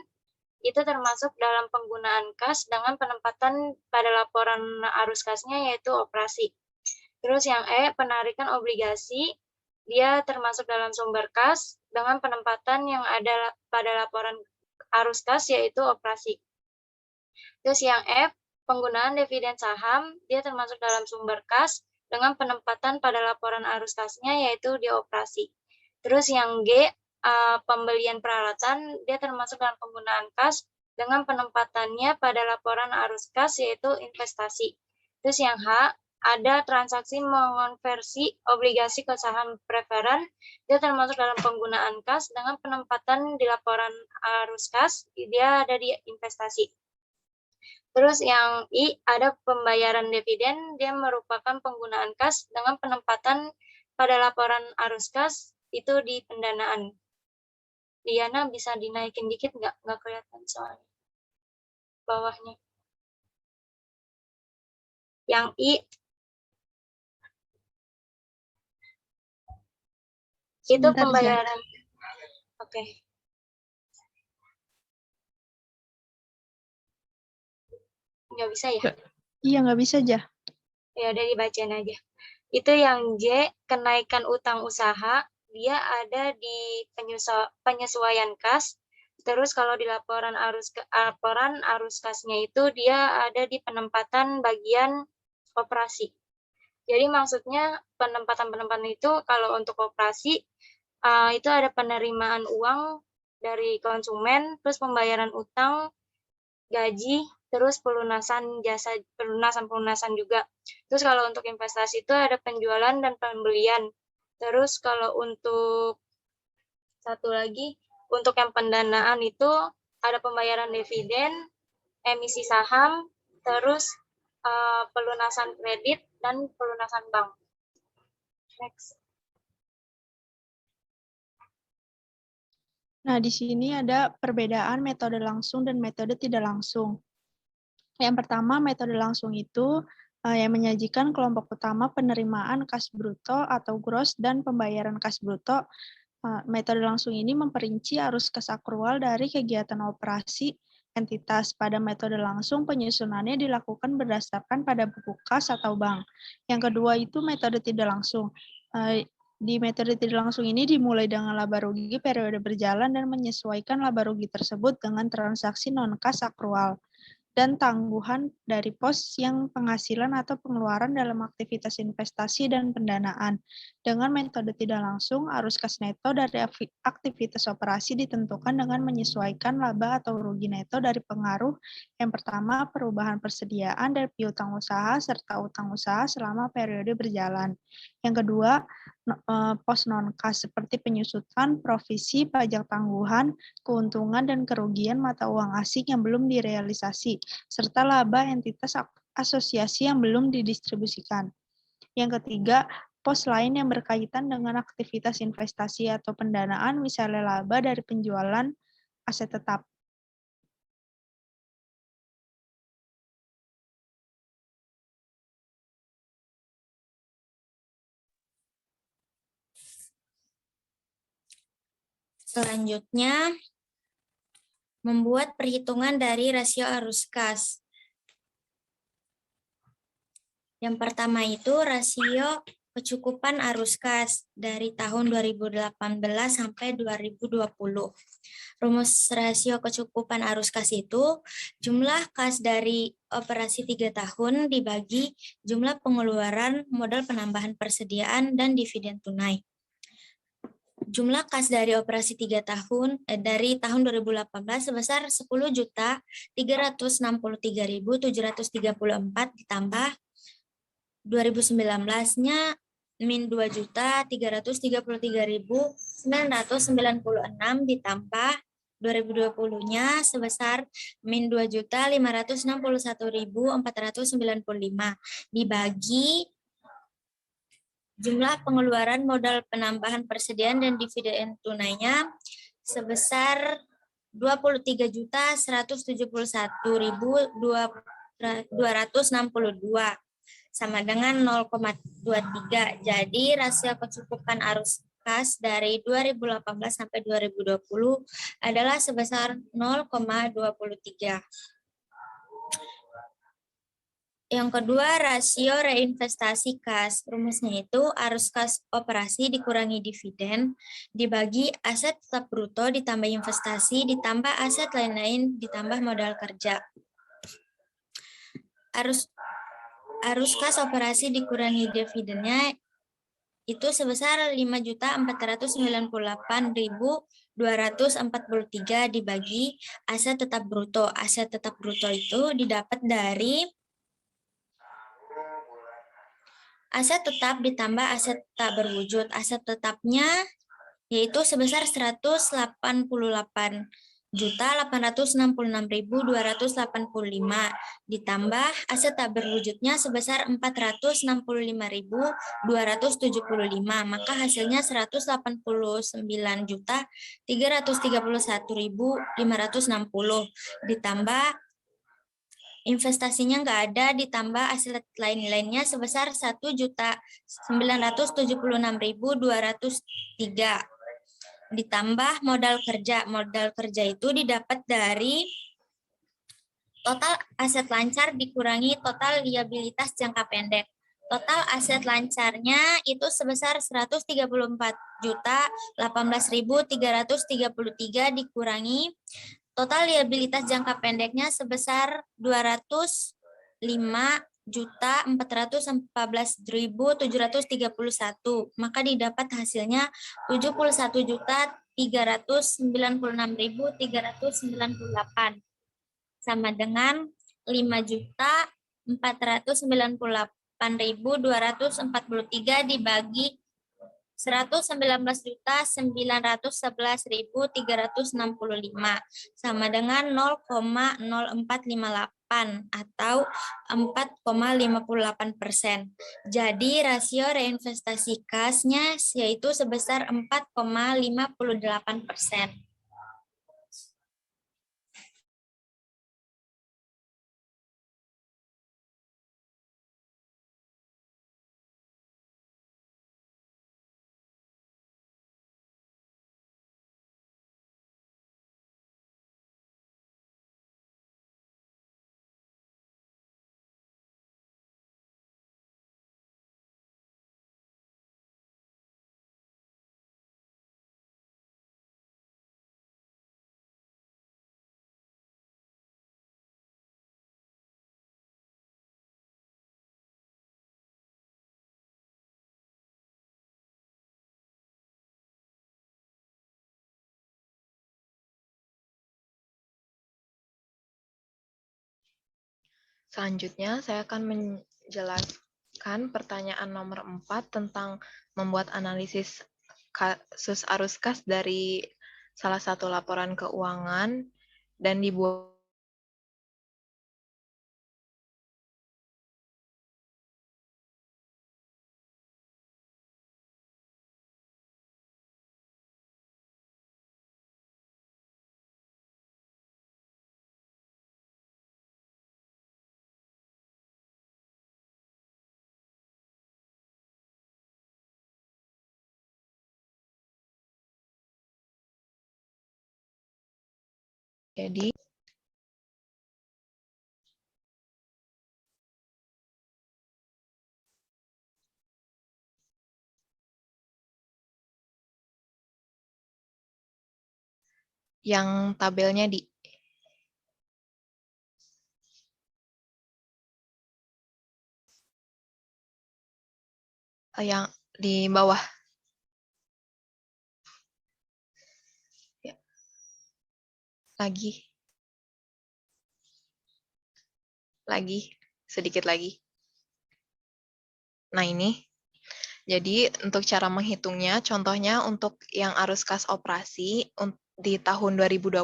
itu termasuk dalam penggunaan kas dengan penempatan pada laporan arus kasnya yaitu operasi. Terus yang E, penarikan obligasi, dia termasuk dalam sumber kas dengan penempatan yang ada pada laporan arus kas yaitu operasi. Terus yang F, penggunaan dividen saham, dia termasuk dalam sumber kas dengan penempatan pada laporan arus kasnya yaitu di operasi. Terus yang G, pembelian peralatan, dia termasuk dalam penggunaan kas dengan penempatannya pada laporan arus kas yaitu investasi. Terus yang H, ada transaksi mengonversi obligasi ke saham preferen, dia termasuk dalam penggunaan kas dengan penempatan di laporan arus kas, dia ada di investasi. Terus yang I, ada pembayaran dividen, dia merupakan penggunaan kas dengan penempatan pada laporan arus kas, itu di pendanaan. Diana bisa dinaikin dikit nggak kelihatan soalnya bawahnya. Yang I itu Sebentar, Ja. pembayaran. Oke. Nggak bisa ya? Iya, nggak bisa, Ja. Ya udah dibacain aja. Itu yang J, kenaikan utang usaha, dia ada di penyesuaian kas. Terus kalau di laporan arus kasnya itu dia ada di penempatan bagian operasi. Jadi maksudnya penempatan itu kalau untuk operasi itu ada penerimaan uang dari konsumen, terus pembayaran utang, gaji, terus pelunasan jasa, pelunasan juga. Terus kalau untuk investasi itu ada penjualan dan pembelian. Terus kalau untuk satu lagi, untuk yang pendanaan itu ada pembayaran dividen, emisi saham, terus pelunasan kredit, dan pelunasan bank. Next. Nah, di sini ada perbedaan metode langsung dan metode tidak langsung. Yang pertama, metode langsung itu yang menyajikan kelompok utama penerimaan kas bruto atau gross dan pembayaran kas bruto. Metode langsung ini memperinci arus kas akrual dari kegiatan operasi entitas. Pada metode langsung, penyusunannya dilakukan berdasarkan pada buku kas atau bank. Yang kedua itu metode tidak langsung. Di metode tidak langsung ini dimulai dengan laba rugi periode berjalan dan menyesuaikan laba rugi tersebut dengan transaksi non-kas akrual dan tangguhan dari pos yang penghasilan atau pengeluaran dalam aktivitas investasi dan pendanaan. Dengan metode tidak langsung, arus kas neto dari aktivitas operasi ditentukan dengan menyesuaikan laba atau rugi neto dari pengaruh yang pertama, perubahan persediaan dari piutang usaha serta utang usaha selama periode berjalan. Yang kedua, pos non-kas seperti penyusutan, provisi, pajak tangguhan, keuntungan dan kerugian mata uang asing yang belum direalisasi, serta laba entitas asosiasi yang belum didistribusikan. Yang ketiga, pos lain yang berkaitan dengan aktivitas investasi atau pendanaan, misalnya laba dari penjualan aset tetap. Selanjutnya, membuat perhitungan dari rasio arus kas. Yang pertama itu rasio kecukupan arus kas dari tahun 2018 sampai 2020. Rumus rasio kecukupan arus kas itu jumlah kas dari operasi 3 tahun dibagi jumlah pengeluaran, modal penambahan persediaan, dan dividen tunai. Jumlah kas dari operasi 3 tahun dari tahun 2018 sebesar 10.363.734 ditambah 2019-nya min 2.333.996 ditambah 2020-nya sebesar min 2.561.495 dibagi jumlah pengeluaran modal penambahan persediaan dan dividen tunainya sebesar 23.171.262 sama dengan 0,23. Jadi rasio kecukupan arus kas dari 2018 sampai 2020 adalah sebesar 0,23. Yang kedua, rasio reinvestasi kas. Rumusnya itu arus kas operasi dikurangi dividen, dibagi aset tetap bruto ditambah investasi, ditambah aset lain-lain, ditambah modal kerja. Arus kas operasi dikurangi dividennya itu sebesar 5.498.243 dibagi aset tetap bruto. Aset tetap bruto itu didapat dari aset tetap ditambah aset tak berwujud. Aset tetapnya yaitu sebesar 180.866.285 ditambah aset tak berwujudnya sebesar 465.275, maka hasilnya 189.331.560 ditambah investasinya nggak ada, ditambah aset lain-lainnya sebesar 1.976.203. Ditambah modal kerja. Modal kerja itu didapat dari total aset lancar dikurangi total liabilitas jangka pendek. Total aset lancarnya itu sebesar 134.018.333 dikurangi total liabilitas jangka pendeknya sebesar 205.414.731. Maka didapat hasilnya 71.396.398 sama dengan 5.498.243 dibagi 119.911.365 sama dengan 0,0458 atau 4,58%. Jadi rasio reinvestasi kasnya yaitu sebesar 4,58%. Selanjutnya, saya akan menjelaskan pertanyaan nomor 4 tentang membuat analisis kasus arus kas dari salah satu laporan keuangan dan dibuat jadi yang tabelnya yang di bawah. Ya. Lagi, sedikit lagi. Nah, ini. Jadi, untuk cara menghitungnya, contohnya untuk yang arus kas operasi di tahun 2020,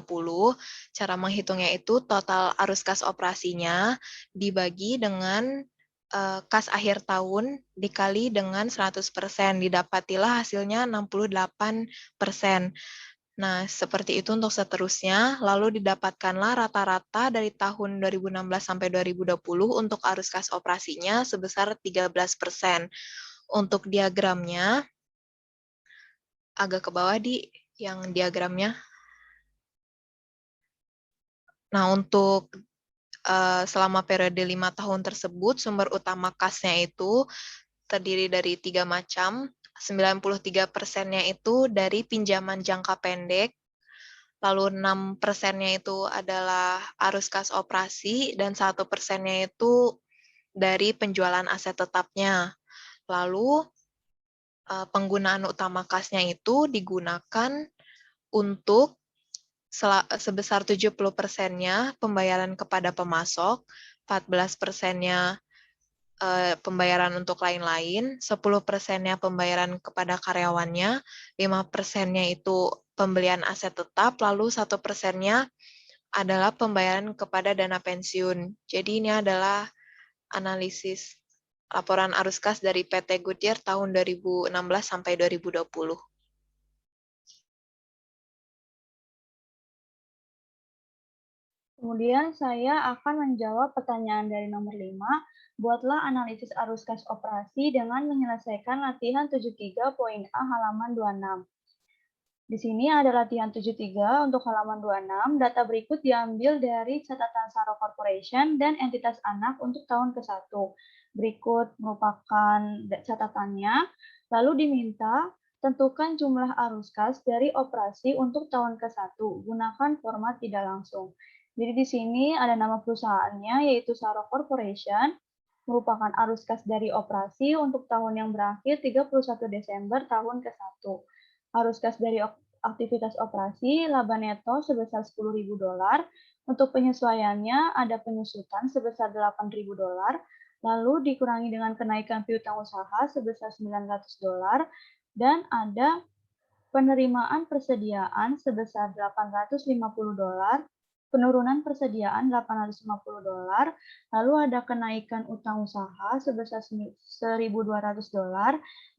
cara menghitungnya itu total arus kas operasinya dibagi dengan kas akhir tahun dikali dengan 100%, didapatilah hasilnya 68%. Nah, seperti itu untuk seterusnya, lalu didapatkanlah rata-rata dari tahun 2016 sampai 2020 untuk arus kas operasinya sebesar 13%. Untuk diagramnya, agak ke bawah di yang diagramnya. Nah, untuk selama periode 5 tahun tersebut, sumber utama kasnya itu terdiri dari 3 macam. 93%-nya itu dari pinjaman jangka pendek, lalu 6%-nya itu adalah arus kas operasi, dan 1%-nya itu dari penjualan aset tetapnya. Lalu, penggunaan utama kasnya itu digunakan untuk sebesar 70%-nya pembayaran kepada pemasok, 14%-nya pembayaran untuk lain-lain, 10%-nya pembayaran kepada karyawannya, 5%-nya itu pembelian aset tetap, lalu 1%-nya adalah pembayaran kepada dana pensiun. Jadi ini adalah analisis laporan arus kas dari PT Goodyear tahun 2016 sampai 2020. Kemudian saya akan menjawab pertanyaan dari nomor 5. Buatlah analisis arus kas operasi dengan menyelesaikan latihan 73.a halaman 26. Di sini ada latihan 73 untuk halaman 26. Data berikut diambil dari catatan Saro Corporation dan entitas anak untuk tahun ke-1. Berikut merupakan catatannya. Lalu diminta tentukan jumlah arus kas dari operasi untuk tahun ke-1. Gunakan format tidak langsung. Jadi di sini ada nama perusahaannya yaitu Saro Corporation, merupakan arus kas dari operasi untuk tahun yang berakhir 31 Desember tahun ke-1. Arus kas dari aktivitas operasi laba neto sebesar $10.000. Untuk penyesuaiannya ada penyusutan sebesar $8.000, lalu dikurangi dengan kenaikan piutang usaha sebesar $900, dan ada penerimaan persediaan sebesar $850, penurunan persediaan $850, lalu ada kenaikan utang usaha sebesar $1.200,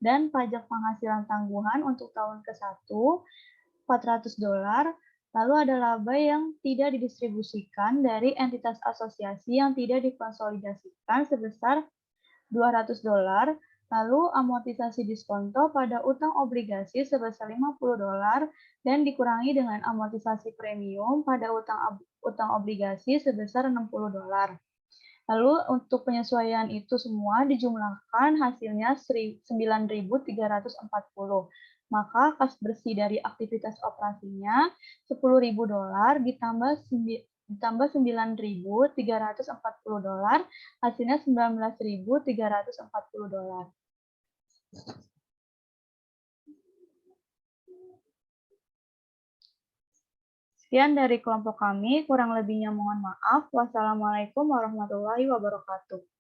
dan pajak penghasilan tangguhan untuk tahun ke-1 $400, lalu ada laba yang tidak didistribusikan dari entitas asosiasi yang tidak dikonsolidasikan sebesar $200, lalu amortisasi diskonto pada utang obligasi sebesar $50 dan dikurangi dengan amortisasi premium pada utang obligasi sebesar $60. Lalu untuk penyesuaian itu semua dijumlahkan hasilnya 9.340. Maka kas bersih dari aktivitas operasinya $10.000 ditambah $9.340, hasilnya $19.340. Sekian dari kelompok kami, kurang lebihnya mohon maaf. Wassalamualaikum warahmatullahi wabarakatuh.